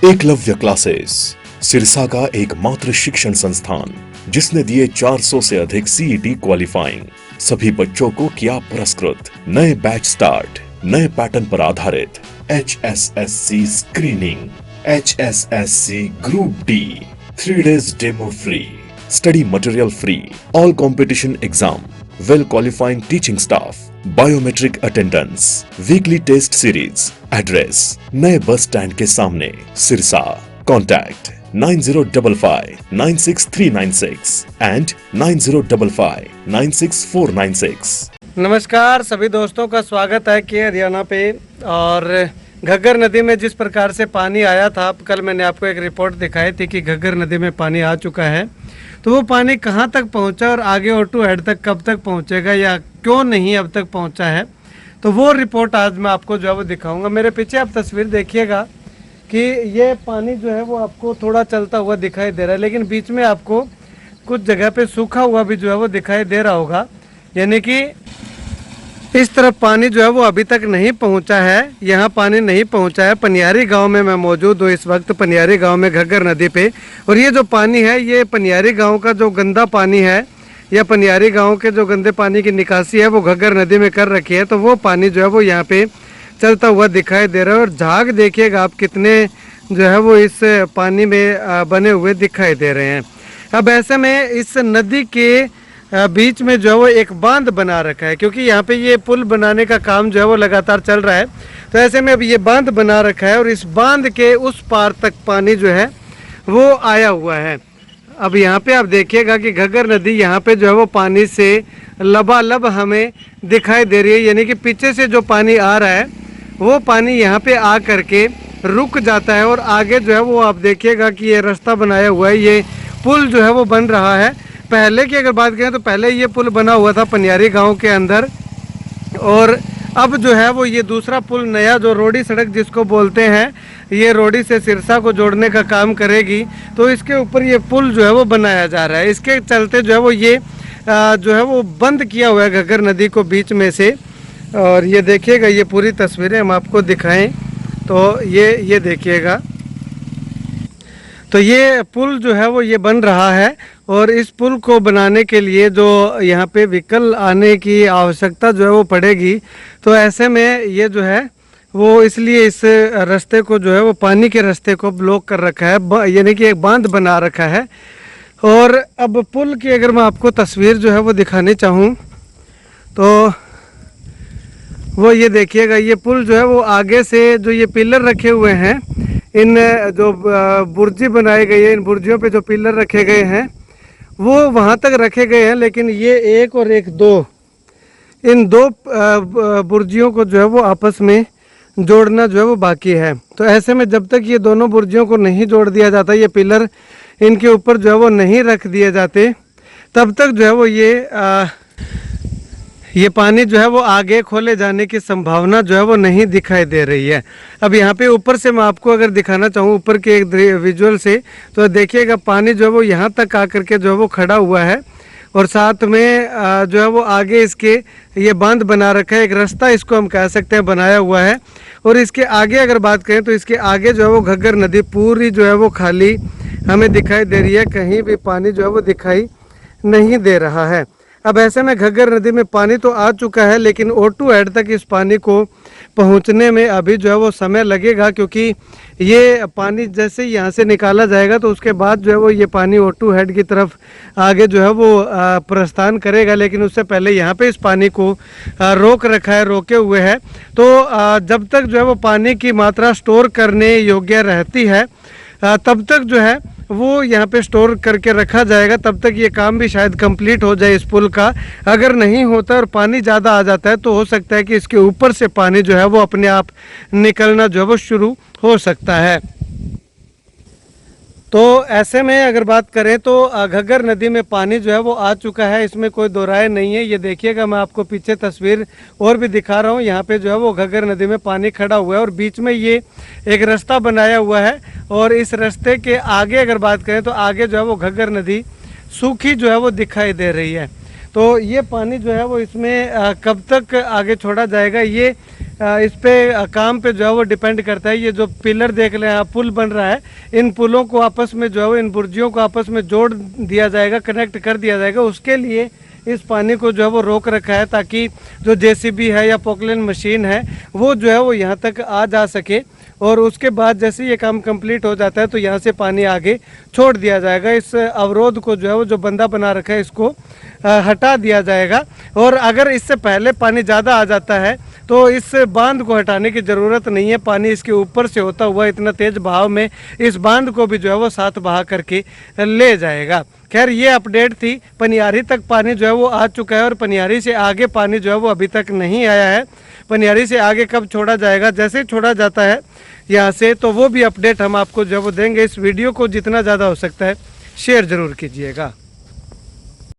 Eklavya classes Sirsa का एकमात्र शिक्षण संस्थान जिसने दिए 400 से अधिक सीईटी क्वालिफाइंग। सभी बच्चों को किया पुरस्कृत। नए बैच स्टार्ट, नए पैटर्न पर आधारित HSSC screening, HSSC group D, 3 days demo free, study material free, all competition exam, well qualifying teaching staff, biometric attendance, weekly test series. Address नए बस स्टैंड के सामने, सिरसा। Contact 9055963996 and 9055969496। नमस्कार सभी दोस्तों का स्वागत है के हरियाणा पे। और घग्गर नदी में जिस प्रकार से पानी आया था, कल मैंने आपको एक रिपोर्ट दिखाई थी कि घग्गर नदी में पानी आ चुका है। तो वो पानी कहाँ तक पहुँचा और आगे O2 हेड तक कब तक पहुँचेगा या क्यों नहीं अब तक पहुँचा है, तो वो रिपोर्ट आज मैं आपको जो है वो दिखाऊंगा। मेरे पीछे आप तस्वीर देखिएगा कि ये पानी जो है वो आपको थोड़ा चलता हुआ दिखाई दे रहा है, लेकिन बीच में आपको कुछ जगह पे सूखा हुआ भी जो है वो दिखाई दे रहा होगा। यानी कि इस तरफ पानी जो है वो अभी तक नहीं पहुंचा है, यहाँ पानी नहीं पहुंचा है। पनियारी गांव में मैं मौजूद हूँ इस वक्त, पनियारी गांव में घग्गर नदी पे। और ये जो पानी है ये पनियारी गांव का जो गंदा पानी है या पनियारी गांव के जो गंदे पानी की निकासी है वो घग्गर नदी में कर रखी है। तो वो पानी जो है वो यहाँ पे चलता हुआ दिखाई दे रहा है। और झाग देखिएगा आप कितने जो है वो इस पानी में बने हुए दिखाई दे रहे हैं। अब ऐसे में इस नदी के बीच में जो है वो एक बांध बना रखा है, क्योंकि यहाँ पे ये पुल बनाने का काम जो है वो लगातार चल रहा है। तो ऐसे में अब ये बांध बना रखा है और इस बांध के उस पार तक पानी जो है वो आया हुआ है। अब यहाँ पे आप देखिएगा कि घग्गर नदी यहाँ पे जो है वो पानी से लबालब हमें दिखाई दे रही है। यानी कि पीछे से जो पानी आ रहा है वो पानी यहाँ पे आ करके रुक जाता है और आगे जो है वो आप देखिएगा कि ये रास्ता बनाया हुआ है, ये पुल जो है वो बन रहा है। पहले की अगर बात करें तो पहले ये पुल बना हुआ था पनियारी गांव के अंदर, और अब जो है वो ये दूसरा पुल नया जो रोडी सड़क जिसको बोलते हैं, ये रोडी से सिरसा को जोड़ने का काम करेगी। तो इसके ऊपर ये पुल जो है वो बनाया जा रहा है। इसके चलते जो है वो ये जो है वो बंद किया हुआ है घग्गर नदी को बीच में से। और ये देखिएगा, ये पूरी तस्वीरें हम आपको दिखाएं तो ये देखिएगा। तो ये पुल जो है वो ये बन रहा है और इस पुल को बनाने के लिए जो यहाँ पे व्हीकल आने की आवश्यकता जो है वो पड़ेगी। तो ऐसे में ये जो है वो इसलिए इस रास्ते को जो है वो पानी के रास्ते को ब्लॉक कर रखा है, यानी कि एक बांध बना रखा है। और अब पुल की अगर मैं आपको तस्वीर जो है वो दिखानी चाहूँ तो वो ये देखिएगा, ये पुल जो है वो आगे से जो ये पिलर रखे हुए हैं, इन जो बुर्जी बनाई गई है, इन बुर्जियों पे जो पिलर रखे गए हैं वो वहाँ तक रखे गए हैं। लेकिन ये एक और एक दो, इन दो बुर्जियों को जो है वो आपस में जोड़ना जो है वो बाकी है। तो ऐसे में जब तक ये दोनों बुर्जियों को नहीं जोड़ दिया जाता, ये पिलर इनके ऊपर जो है वो नहीं रख दिए जाते, तब तक जो है वो ये पानी जो है वो आगे खोले जाने की संभावना जो है वो नहीं दिखाई दे रही है। अब यहाँ पे ऊपर से मैं आपको अगर दिखाना चाहूँ ऊपर के एक विजुअल से, तो देखिएगा पानी जो है वो यहाँ तक आकर के जो है वो खड़ा हुआ है। और साथ में जो है वो आगे इसके ये बांध बना रखा है, एक रास्ता इसको हम कह सकते हैं बनाया हुआ है। और इसके आगे अगर बात करें तो इसके आगे जो है वो घग्गर नदी पूरी जो है वो खाली हमें दिखाई दे रही है, कहीं भी पानी जो है वो दिखाई नहीं दे रहा है। अब ऐसे में घग्गर नदी में पानी तो आ चुका है, लेकिन O2 हेड तक इस पानी को पहुंचने में अभी जो है वो समय लगेगा, क्योंकि ये पानी जैसे यहाँ से निकाला जाएगा तो उसके बाद जो है वो ये पानी O2 हेड की तरफ आगे जो है वो प्रस्थान करेगा। लेकिन उससे पहले यहाँ पे इस पानी को रोक रखा है, रोके हुए है। तो जब तक जो है वो पानी की मात्रा स्टोर करने योग्य रहती है तब तक जो है वो यहाँ पे स्टोर करके रखा जाएगा, तब तक ये काम भी शायद कंप्लीट हो जाए इस पुल का। अगर नहीं होता और पानी ज़्यादा आ जाता है तो हो सकता है कि इसके ऊपर से पानी जो है वो अपने आप निकलना जो है वो शुरू हो सकता है। तो ऐसे में अगर बात करें तो घग्गर नदी में पानी जो है वो आ चुका है, इसमें कोई दो राय नहीं है। ये देखिएगा, मैं आपको पीछे तस्वीर और भी दिखा रहा हूँ। यहाँ पे जो है वो घग्गर नदी में पानी खड़ा हुआ है और बीच में ये एक रास्ता बनाया हुआ है। और इस रास्ते के आगे अगर बात करें तो आगे जो है वो घग्गर नदी सूखी जो है वो दिखाई दे रही है। तो ये पानी जो है वो इसमें कब तक आगे छोड़ा जाएगा, ये इस पे काम पे जो है वो डिपेंड करता है। ये जो पिलर देख रहे हैं आप, पुल बन रहा है, इन पुलों को आपस में जो है वो, इन बुर्जियों को आपस में जोड़ दिया जाएगा, कनेक्ट कर दिया जाएगा। उसके लिए इस पानी को जो है वो रोक रखा है ताकि जो जेसीबी है या पोकलेन मशीन है वो जो है वो यहाँ तक आ जा सके। और उसके बाद जैसे ये काम कंप्लीट हो जाता है तो यहाँ से पानी आगे छोड़ दिया जाएगा। इस अवरोध को जो है वो, जो बंदा बना रखा है, इसको हटा दिया जाएगा। और अगर इससे पहले पानी ज़्यादा आ जाता है तो इस बांध को हटाने की ज़रूरत नहीं है। पानी इसके ऊपर से होता हुआ इतना तेज़ बहाव में इस बांध को भी जो है वो साथ बहा करके ले जाएगा। खैर ये अपडेट थी। पनियारी तक पानी जो है वो आ चुका है और पनियारी से आगे पानी जो है वो अभी तक नहीं आया है। पनियारी से आगे कब छोड़ा जाएगा, जैसे छोड़ा जाता है यहाँ से, तो वो भी अपडेट हम आपको जो है वो देंगे। इस वीडियो को जितना ज़्यादा हो सकता है शेयर ज़रूर कीजिएगा।